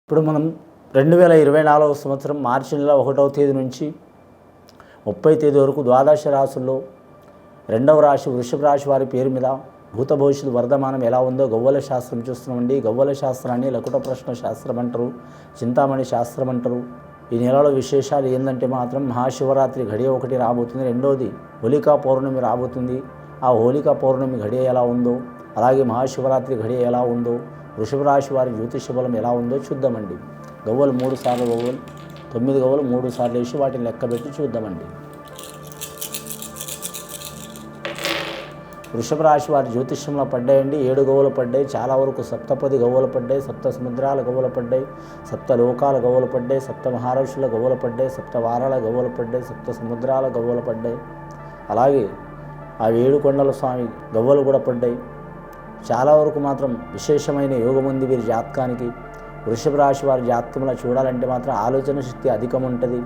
ఇప్పుడు మనం 2024 సంవత్సరం మార్చి నెల 1వ తేదీ నుంచి 30వ తేదీ వరకు ద్వాదశ రాశుల్లో రెండవ రాశి వృషభ రాశి వారి పేరు మీద భూత భవిష్యత్తు వర్ధమానం ఎలా ఉందో గవ్వల శాస్త్రం చూస్తున్నామండి. గవ్వల శాస్త్రాన్ని లకుట ప్రశ్న శాస్త్రం అంటారు, చింతామణి శాస్త్రం అంటారు. ఈ నెలలో విశేషాలు ఏంటంటే మాత్రం మహాశివరాత్రి ఘడియ ఒకటి రాబోతుంది, రెండోది హోలికా పౌర్ణమి రాబోతుంది. ఆ హోలికా పౌర్ణమి ఘడియ ఎలా ఉందో, అలాగే మహాశివరాత్రి ఘడియ ఎలా ఉందో, వృషభ రాశి వారి జ్యోతిష బలం ఎలా ఉందో చూద్దామండి. గవ్వలు 3 సార్లు గవ్వలు 9 గవ్వలు 3 సార్లు వేసి వాటిని లెక్కబెట్టి చూద్దామండి. వృషభ రాశి వారి జ్యోతిష్యంలో పడ్డాయండి. 7 గవ్వలు పడ్డాయి, చాలా వరకు సప్తపది గవ్వలు పడ్డాయి, సప్త సముద్రాల గవ్వలు పడ్డాయి, సప్త లోకాల గవ్వలు పడ్డాయి, సప్త మహారాష్ట్రుల గవ్వలు పడ్డాయి, సప్త వారాల గవ్వలు పడ్డాయి, సప్త సముద్రాల గవ్వలు పడ్డాయి. అలాగే ఆ 7 కొండల స్వామి గవ్వలు కూడా పడ్డాయి. చాలా వరకు మాత్రం విశేషమైన యోగం ఉంది వీరి జాతకానికి. వృషభ రాశి వారి జాతకంలో చూడాలంటే మాత్రం ఆలోచన శక్తి అధికం ఉంటుంది.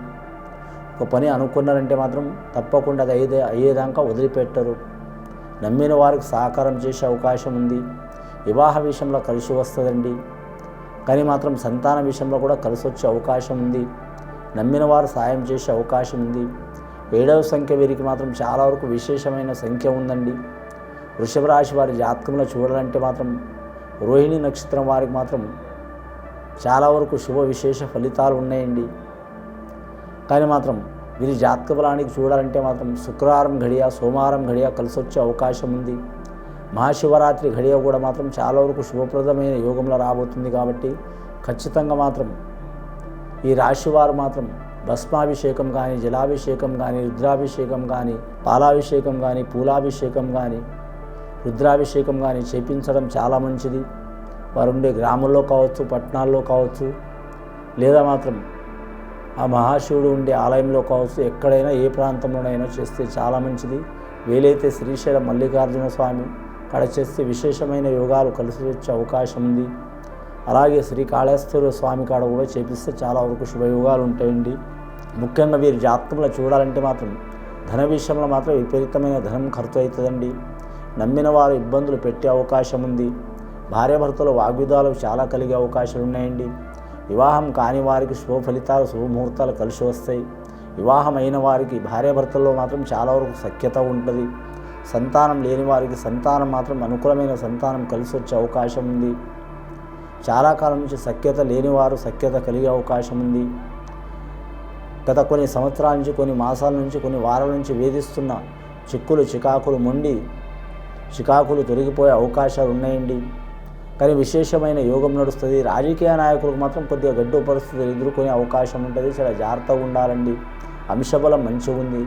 ఒక పని అనుకున్నారంటే మాత్రం తప్పకుండా అది అయ్యేదాకా వదిలిపెట్టరు. నమ్మిన వారికి సహకారం చేసే అవకాశం ఉంది. వివాహ విషయంలో కలిసి వస్తుందండి, కానీ మాత్రం సంతాన విషయంలో కూడా కలిసి వచ్చే అవకాశం ఉంది. నమ్మిన వారు సాయం చేసే అవకాశం ఉంది. 7వ సంఖ్య వీరికి మాత్రం చాలా వరకు విశేషమైన సంఖ్య ఉందండి. వృషభ రాశి వారి జాతకంలో చూడాలంటే మాత్రం రోహిణి నక్షత్రం వారికి మాత్రం చాలా వరకు శుభ విశేష ఫలితాలు ఉన్నాయండి. కానీ మాత్రం వీరి జాతక బలానికి చూడాలంటే మాత్రం శుక్రవారం ఘడియ సోమవారం ఘడియ కలిసి వచ్చే అవకాశం ఉంది. మహాశివరాత్రి ఘడియ కూడా మాత్రం చాలా వరకు శుభప్రదమైన యోగంలో రాబోతుంది. కాబట్టి ఖచ్చితంగా మాత్రం ఈ రాశివారు మాత్రం భస్మాభిషేకం కానీ, జలాభిషేకం కానీ, రుద్రాభిషేకం కానీ, పాలాభిషేకం కానీ, పూలాభిషేకం కానీ, రుద్రాభిషేకం కానీ చేపించడం చాలా మంచిది. వారు ఉండే గ్రామంలో కావచ్చు, పట్టణాల్లో కావచ్చు, లేదా మాత్రం ఆ మహాశివుడు ఉండే ఆలయంలో కావచ్చు, ఎక్కడైనా ఏ ప్రాంతంలోనైనా చేస్తే చాలా మంచిది. వీలైతే శ్రీశైలం మల్లికార్జున స్వామి కాడ చేస్తే విశేషమైన యోగాలు కలిసి వచ్చే అవకాశం ఉంది. అలాగే శ్రీకాళేశ్వర స్వామి కాడ కూడా చేపిస్తే చాలా వరకు శుభయోగాలు ఉంటాయండి. ముఖ్యంగా వీరి జాతకంలో చూడాలంటే మాత్రం ధన విషయంలో మాత్రం విపరీతమైన ధనం ఖర్చు అవుతుందండి. నమ్మిన వారు ఇబ్బందులు పెట్టే అవకాశం ఉంది. భార్యాభర్తల వాగ్విదాలు చాలా కలిగే అవకాశాలు ఉన్నాయండి. వివాహం కాని వారికి శుభ ఫలితాలు, శుభముహూర్తాలు కలిసి వస్తాయి. వివాహం అయిన వారికి భార్యాభర్తల్లో మాత్రం చాలా వరకు సఖ్యత ఉంటుంది. సంతానం లేని వారికి సంతానం మాత్రం అనుకూలమైన సంతానం కలిసి వచ్చే అవకాశం ఉంది. చాలా కాలం నుంచి సఖ్యత లేని వారు సఖ్యత కలిగే అవకాశం ఉంది. గత కొన్ని సంవత్సరాల నుంచి, కొన్ని మాసాల నుంచి, కొన్ని వారాల నుంచి వేధిస్తున్న చిక్కులు, చికాకులు తొలగిపోయే అవకాశాలు ఉన్నాయండి. కానీ విశేషమైన యోగం నడుస్తుంది. రాజకీయ నాయకులకు మాత్రం కొద్దిగా గడ్డు పరిస్థితులు ఎదుర్కొనే అవకాశం ఉంటుంది. చాలా జాగ్రత్తగా ఉండాలండి. అంశబలం మంచిగా ఉంది.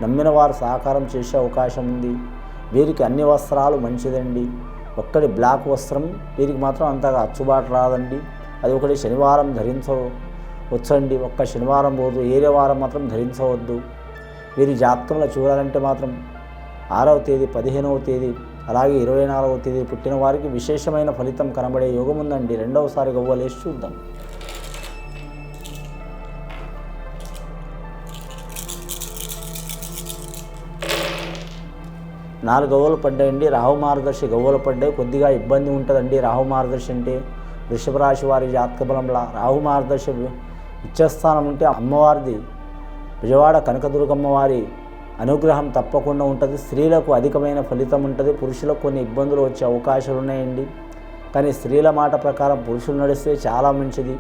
నమ్మిన వారు సహకారం చేసే అవకాశం ఉంది. వీరికి అన్ని వస్త్రాలు మంచిదండి. ఒక్కటి బ్లాక్ వస్త్రం వీరికి మాత్రం అంతగా అచ్చుబాటు రాదండి. అది ఒకటి శనివారం ధరించవచ్చండి. ఒక్క శనివారం రోజు ఏరే వారం మాత్రం ధరించవద్దు. వీరి జాతకంలో చూడాలంటే మాత్రం 6వ తేదీ, 15వ తేదీ, అలాగే 24వ తేదీ పుట్టిన వారికి విశేషమైన ఫలితం కనబడే యోగం ఉందండి. రెండవసారి గవ్వలేసి చూద్దాం. నాలుగు గవ్వలు పడ్డాయండి. రాహు మార్గదర్శి గవ్వలు పడ్డాయి. కొద్దిగా ఇబ్బంది ఉంటుందండి. రాహు మార్గదర్శి అంటే వృషభ రాశి వారి జాతక బలంలో రాహు మార్గదర్శి ఇచ్చస్థానం ఉంటే అమ్మవారిది విజయవాడ కనకదుర్గమ్మ వారి అనుగ్రహం తప్పకుండా ఉంటుంది. స్త్రీలకు అధికమైన ఫలితం ఉంటుంది. పురుషులకు కొన్ని ఇబ్బందులు వచ్చే అవకాశాలు ఉన్నాయండి. కానీ స్త్రీల మాట ప్రకారం పురుషులు నడిస్తే చాలా మంచిది.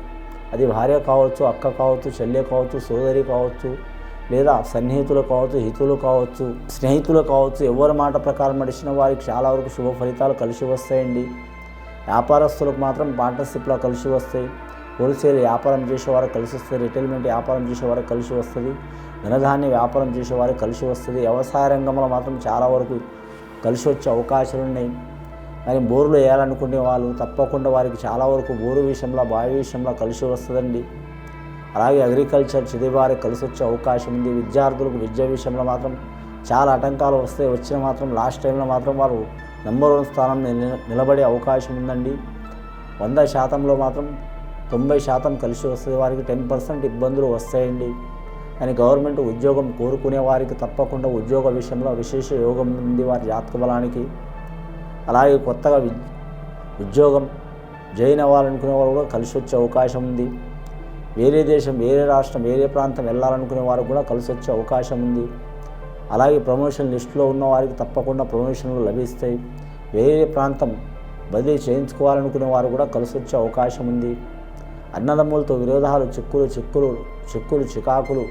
అది భార్య కావచ్చు, అక్క కావచ్చు, చెల్లె కావచ్చు, సోదరి కావచ్చు, లేదా సన్నిహితులు కావచ్చు, హితులు కావచ్చు, స్నేహితులు కావచ్చు, ఎవరి మాట ప్రకారం నడిచిన వారికి చాలా వరకు శుభ ఫలితాలు కలిసి వస్తాయండి. వ్యాపారస్తులకు మాత్రం పార్ట్నర్షిప్లో కలిసి వస్తాయి. హోల్సేల్ వ్యాపారం చేసేవారు కలిసి వస్తుంది. రిటైల్మెంట్ వ్యాపారం చేసేవారు కలిసి వస్తుంది. ధనధాన్య వ్యాపారం చేసేవారికి కలిసి వస్తుంది. వ్యవసాయ రంగంలో మాత్రం చాలా వరకు కలిసి వచ్చే అవకాశాలు ఉన్నాయి. కానీ బోర్లు వేయాలనుకునే వాళ్ళు తప్పకుండా వారికి చాలా వరకు బోరు విషయంలో, బావి విషయంలో కలిసి వస్తుందండి. అలాగే అగ్రికల్చర్ చదివేవారికి కలిసి వచ్చే అవకాశం ఉంది. విద్యార్థులకు విద్య విషయంలో మాత్రం చాలా ఆటంకాలు వస్తాయి. వచ్చిన మాత్రం లాస్ట్ టైంలో మాత్రం వారు నంబర్ 1 స్థానం నిలబడే అవకాశం ఉందండి. 100%లో మాత్రం 90% కలిసి వస్తుంది. వారికి 10% ఇబ్బందులు వస్తాయండి. కానీ గవర్నమెంట్ ఉద్యోగం కోరుకునే వారికి తప్పకుండా ఉద్యోగ విషయంలో విశేష యోగం ఉంది వారి జాతక బలానికి. అలాగే కొత్తగా ఉద్యోగం జాయిన్ అవ్వాలనుకునే వారు కూడా కలిసి వచ్చే అవకాశం ఉంది. వేరే దేశం, వేరే రాష్ట్రం, వేరే ప్రాంతం వెళ్ళాలనుకునే వారు కూడా కలిసి వచ్చే అవకాశం ఉంది. అలాగే ప్రమోషన్ లిస్టులో ఉన్న వారికి తప్పకుండా ప్రమోషన్లు లభిస్తాయి. వేరే ప్రాంతం బదిలీ చేయించుకోవాలనుకునే వారు కూడా కలిసి వచ్చే అవకాశం ఉంది. అన్నదమ్ములతో విరోధాలు, చిక్కులు చికాకులు,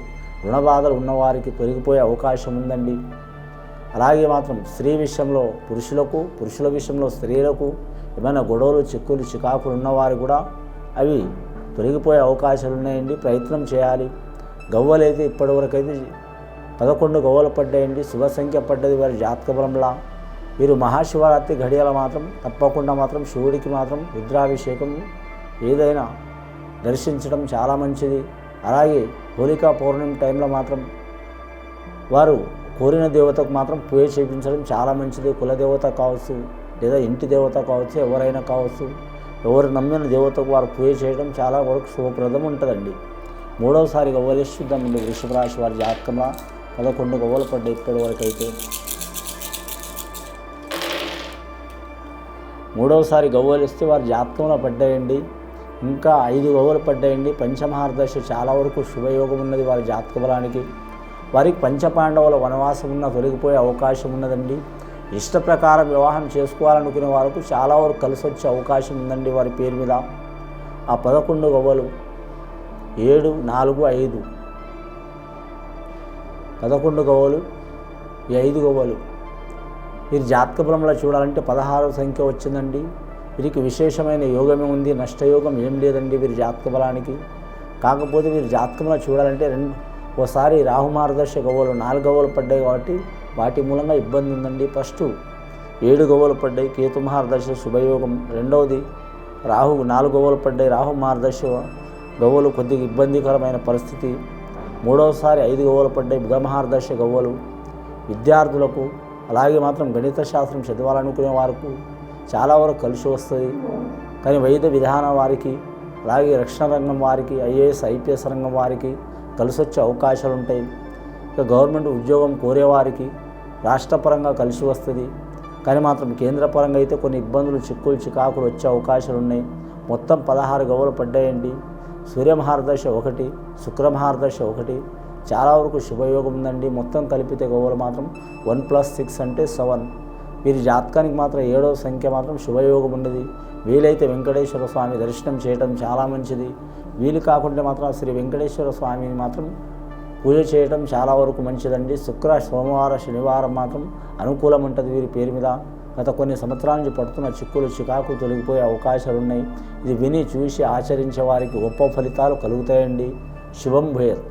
రుణబాధలు ఉన్నవారికి తొలగిపోయే అవకాశం ఉందండి. అలాగే మాత్రం స్త్రీ విషయంలో పురుషులకు, పురుషుల విషయంలో స్త్రీలకు ఏమైనా గొడవలు, చికాకులు ఉన్నవారు కూడా అవి తొలగిపోయే అవకాశాలు ఉన్నాయండి. ప్రయత్నం చేయాలి. గవ్వలైతే ఇప్పటివరకైతే 11 గవ్వలు పడ్డాయండి. శుభ సంఖ్య పడ్డది వారి జాతక బలంలా. వీరు మహాశివరాత్రి ఘడియల మాత్రం తప్పకుండా మాత్రం శివుడికి మాత్రం రుద్రాభిషేకం ఏదైనా దర్శించడం చాలా మంచిది. అలాగే హోలికా పౌర్ణమి టైంలో మాత్రం వారు కోరిన దేవతకు మాత్రం పూజ చేయించడం చాలా మంచిది. కులదేవత కావచ్చు, లేదా ఇంటి దేవత కావచ్చు, ఎవరైనా కావచ్చు, ఎవరు నమ్మిన దేవతకు వారు పూజ చేయడం చాలా వరకు శుభప్రదం ఉంటుందండి. మూడవసారి గవ్వలు చూద్దామండి. వృషభ రాశి వారి జాతకంలో 11 గవ్వలు పడ్డాయి ఇప్పటి వరకు అయితే. మూడవసారి గవ్వలు ఇస్తే వారి జాతకంలో పడ్డాయండి. ఇంకా 5 గవ్వలు పడ్డాయండి. పంచమహారదశ చాలా వరకు శుభయోగం ఉన్నది వారి జాతక బలానికి. వారికి పంచపాండవుల వనవాసం ఉన్న తొలగిపోయే అవకాశం ఉన్నదండి. ఇష్ట ప్రకారం వివాహం చేసుకోవాలనుకునే వారికి చాలా వరకు కలిసి వచ్చే అవకాశం ఉందండి వారి పేరు మీద. ఆ 11 గవ్వలు 7, 4, 5 11 గవ్వలు, ఈ 5 గవ్వలు వీరి జాతక బలంలో చూడాలంటే 16వ సంఖ్య వచ్చిందండి. వీరికి విశేషమైన యోగమే ఉంది, నష్టయోగం ఏం లేదండి వీరి జాతక బలానికి. కాకపోతే వీరి జాతకంలో చూడాలంటే ఓసారి రాహు మార్గదర్శ గవ్వలు 4 గవ్వలు పడ్డాయి కాబట్టి వాటి మూలంగా ఇబ్బంది ఉందండి. ఫస్ట్ 7 గవ్వలు పడ్డాయి, కేతు మహారదర్శ శుభయోగం. రెండవది రాహు 4 గవ్వలు పడ్డాయి, రాహు మార్గదర్శ గవ్వలు కొద్దిగా ఇబ్బందికరమైన పరిస్థితి. మూడవసారి 5 గవ్వలు పడ్డాయి, బుధ మహారదర్శ గవ్వలు. విద్యార్థులకు అలాగే మాత్రం గణిత శాస్త్రం చదవాలనుకునే వారికి చాలా వరకు కలిసి వస్తుంది. కానీ వైద్య విధానం వారికి, అలాగే రక్షణ రంగం వారికి, ఐఏఎస్ ఐపీఎస్ రంగం వారికి కలిసి వచ్చే అవకాశాలు ఉంటాయి. ఇక గవర్నమెంట్ ఉద్యోగం కోరేవారికి రాష్ట్రపరంగా కలిసి వస్తుంది. కానీ మాత్రం కేంద్ర పరంగా అయితే కొన్ని ఇబ్బందులు, చికాకులు వచ్చే అవకాశాలు ఉన్నాయి. మొత్తం 16 గవ్వలు పడ్డాయండి. సూర్యమహారదశ 1, శుక్రమహారదశ 1 చాలా వరకు శుభయోగం ఉందండి. మొత్తం కలిపితే గవ్వలు మాత్రం 1 + 6 అంటే 7. వీరి జాతకానికి మాత్రం 7వ సంఖ్య మాత్రం శుభయోగం ఉన్నది. వీలైతే వెంకటేశ్వర స్వామి దర్శనం చేయడం చాలా మంచిది. వీలు కాకుండా మాత్రం శ్రీ వెంకటేశ్వర స్వామిని మాత్రం పూజ చేయడం చాలా వరకు మంచిదండి. శుక్ర, సోమవారం, శనివారం మాత్రం అనుకూలం ఉంటుంది వీరి పేరు మీద. గత కొన్ని సంవత్సరాల నుంచి పడుతున్న చికాకులు తొలగిపోయే అవకాశాలు ఉన్నాయి. ఇది విని చూసి ఆచరించే వారికి గొప్ప ఫలితాలు కలుగుతాయండి. శుభం భూయాత్.